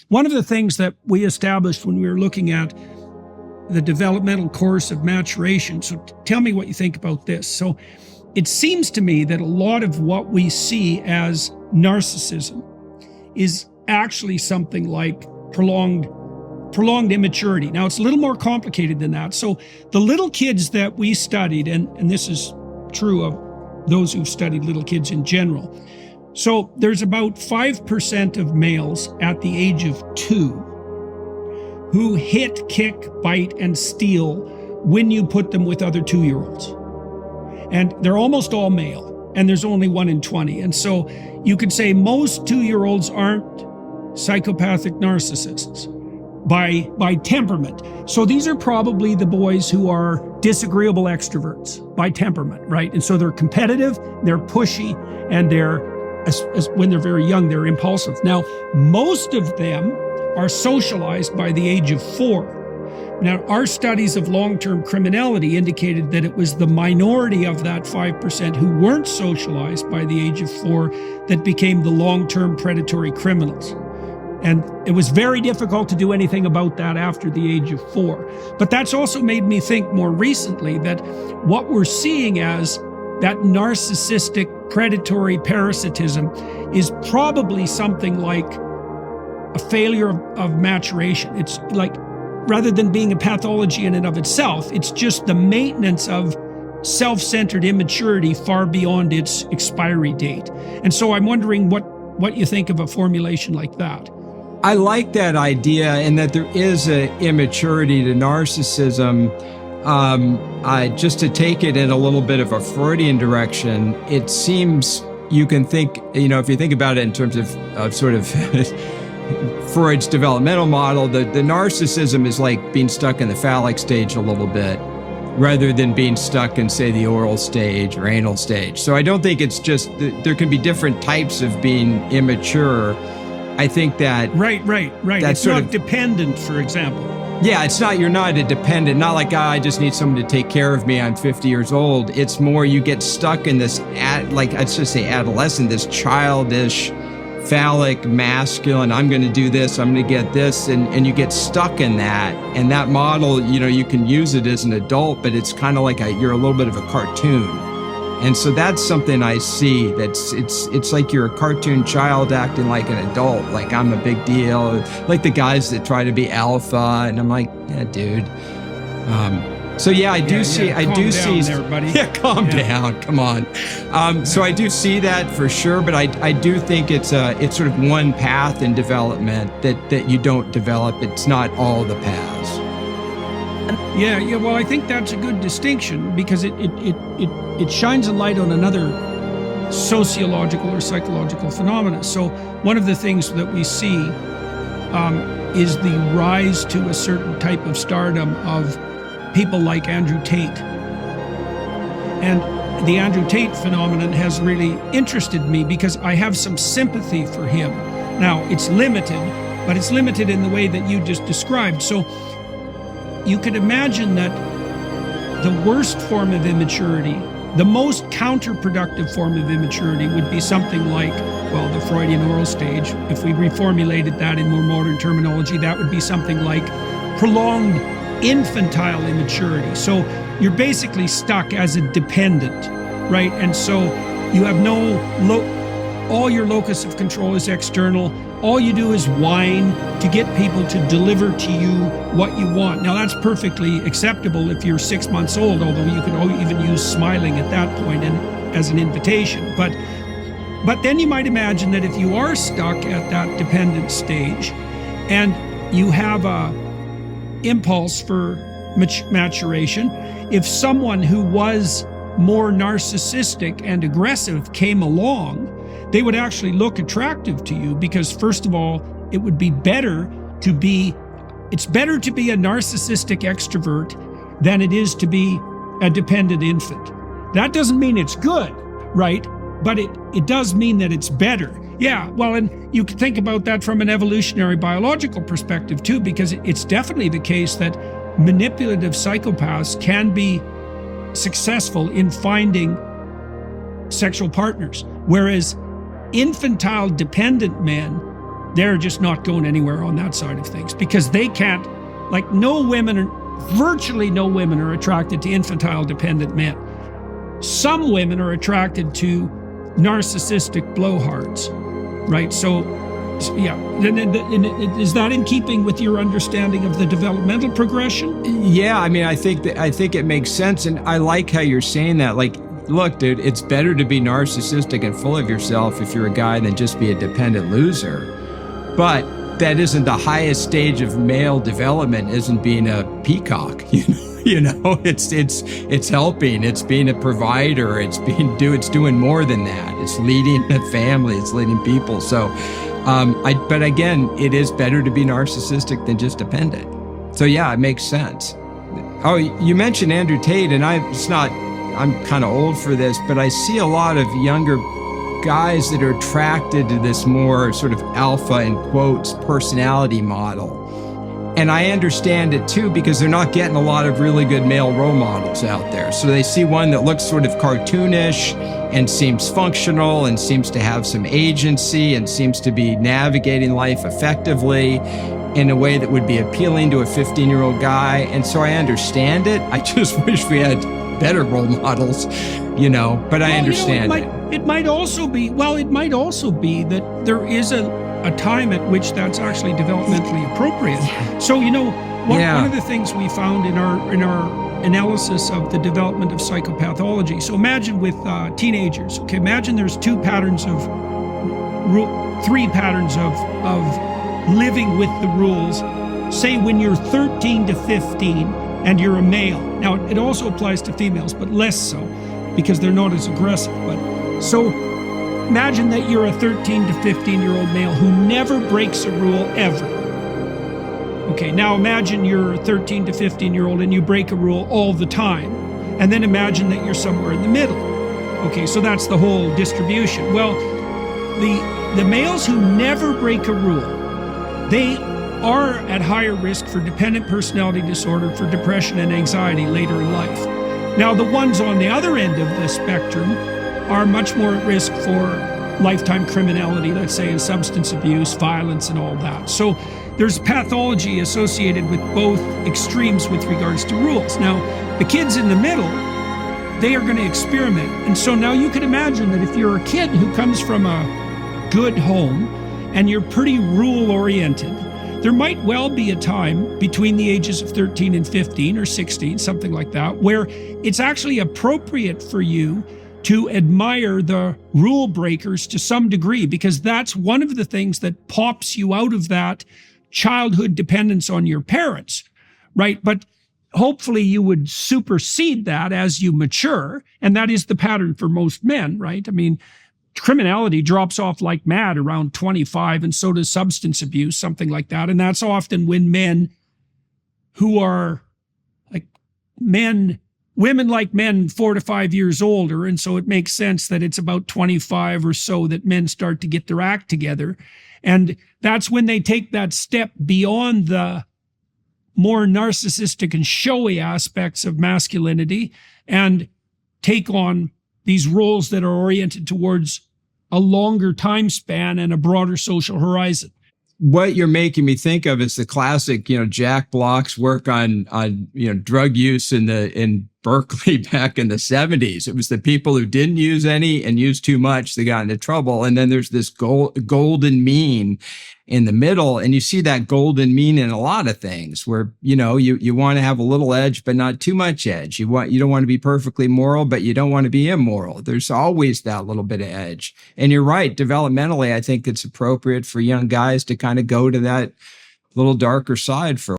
One of the things that we established when we were looking at the developmental course of maturation, so tell me what you think about this. So it seems to me that a lot of what we see as narcissism is actually something like prolonged immaturity. Now, it's a little more complicated than that. So the little kids that we studied, and this is true of those who've studied little kids in general. So there's about 5% of males at the age of 2 who hit, kick, bite, and steal when you put them with other 2-year-olds. And they're almost all male, and there's only 1 in 20. And so you could say most 2-year-olds aren't psychopathic narcissists by temperament. So these are probably the boys who are disagreeable extroverts by temperament, right? And so they're competitive, they're pushy, and when they're very young, they're impulsive. Now, most of them are socialized by the age of 4. Now, our studies of long-term criminality indicated that it was the minority of that 5% who weren't socialized by the age of 4 that became the long-term predatory criminals. And it was very difficult to do anything about that after the age of 4. But that's also made me think more recently that what we're seeing as that narcissistic predatory parasitism is probably something like a failure of maturation. It's like, rather than being a pathology in and of itself, it's just the maintenance of self-centered immaturity far beyond its expiry date. And so I'm wondering what you think of a formulation like that. I like that idea, and that there is an immaturity to narcissism. Just to take it in a little bit of a Freudian direction, it seems you can think, if you think about it in terms of sort of Freud's developmental model, the narcissism is like being stuck in the phallic stage a little bit, rather than being stuck in, say, the oral stage or anal stage. So I don't think it's just, there can be different types of being immature. I think that... Right. It's not dependent, for example. Yeah, you're not a dependent, not like, I just need someone to take care of me, I'm 50 years old. It's more you get stuck in this, let's just say adolescent, this childish, phallic, masculine, I'm going to do this, I'm going to get this, and you get stuck in that. And that model, you can use it as an adult, but it's kind of like you're a little bit of a cartoon. And so that's something I see, it's like you're a cartoon child acting like an adult, like I'm a big deal, like the guys that try to be alpha, and I'm like, yeah, dude. So yeah, I do see. There, buddy. Yeah, calm down. Come on. So I do see that for sure, but I do think it's sort of one path in development that you don't develop. It's not all the paths. Yeah. Well, I think that's a good distinction, because it shines a light on another sociological or psychological phenomena. So one of the things that we see is the rise to a certain type of stardom of people like Andrew Tate. And the Andrew Tate phenomenon has really interested me because I have some sympathy for him. Now, it's limited, but it's limited in the way that you just described. So you could imagine that the worst form of immaturity, the most counterproductive form of immaturity, would be something like, well, the Freudian oral stage. If we reformulated that in more modern terminology, that would be something like prolonged infantile immaturity. So you're basically stuck as a dependent, right? And so you have all your locus of control is external. All you do is whine to get people to deliver to you what you want. Now, that's perfectly acceptable if you're 6 months old, although you can even use smiling at that point and as an invitation. But then you might imagine that if you are stuck at that dependent stage and you have a impulse for maturation, if someone who was more narcissistic and aggressive came along, they would actually look attractive to you, because first of all, it would be it's better to be a narcissistic extrovert than it is to be a dependent infant. That doesn't mean it's good, right? But it does mean that it's better. Yeah, well, and you can think about that from an evolutionary biological perspective too, because it's definitely the case that manipulative psychopaths can be successful in finding sexual partners, whereas infantile dependent men they're just not going anywhere on that side of things, because they can't, like, virtually no women are attracted to infantile dependent men. Some women are attracted to narcissistic blowhards, right? So yeah, is that in keeping with your understanding of the developmental progression? Yeah, I mean, I think it makes sense, and I like how you're saying that. Like, look, dude, it's better to be narcissistic and full of yourself if you're a guy than just be a dependent loser. But that isn't the highest stage of male development. Isn't being a peacock, you know, it's helping, it's being a provider, it's doing more than that. It's leading a family, it's leading people. So, but again, it is better to be narcissistic than just dependent. So yeah, it makes sense. Oh, you mentioned Andrew Tate, and I'm kind of old for this, but I see a lot of younger guys that are attracted to this more sort of alpha, in quotes, personality model. And I understand it too, because they're not getting a lot of really good male role models out there. So they see one that looks sort of cartoonish and seems functional and seems to have some agency and seems to be navigating life effectively in a way that would be appealing to a 15-year-old guy. And so I understand it. I just wish we had better role models, but I understand it. It might also be that there is a time at which that's actually developmentally appropriate. So, one of the things we found in our analysis of the development of psychopathology. So imagine with teenagers, okay, imagine there's three patterns of living with the rules. Say when you're 13 to 15 and you're a male. Now, it also applies to females, but less so because they're not as aggressive. But so imagine that you're a 13 to 15-year-old male who never breaks a rule ever. Okay, now imagine you're a 13 to 15-year-old and you break a rule all the time. And then imagine that you're somewhere in the middle. Okay, so that's the whole distribution. Well, the males who never break a rule, they are at higher risk for dependent personality disorder, for depression and anxiety later in life. Now, the ones on the other end of the spectrum are much more at risk for lifetime criminality, let's say, and substance abuse, violence, and all that. So there's pathology associated with both extremes with regards to rules. Now, the kids in the middle, they are going to experiment. And so now you can imagine that if you're a kid who comes from a good home and you're pretty rule-oriented, there might well be a time between the ages of 13 and 15 or 16, something like that, where it's actually appropriate for you to admire the rule breakers to some degree, because that's one of the things that pops you out of that childhood dependence on your parents, right? But hopefully you would supersede that as you mature, and that is the pattern for most men, right? I mean, criminality drops off like mad around 25, and so does substance abuse, something like that. And that's often when men who are like women like men 4 to 5 years older. And so it makes sense that it's about 25 or so that men start to get their act together. And that's when they take that step beyond the more narcissistic and showy aspects of masculinity and take on these roles that are oriented towards a longer time span and a broader social horizon. What you're making me think of is the classic, Jack Block's work on drug use in Berkeley back in the 70s. It was the people who didn't use any and used too much that got into trouble. And then there's this golden mean in the middle. And you see that golden mean in a lot of things where, you want to have a little edge, but not too much edge. You don't want to be perfectly moral, but you don't want to be immoral. There's always that little bit of edge. And you're right. Developmentally, I think it's appropriate for young guys to kind of go to that little darker side for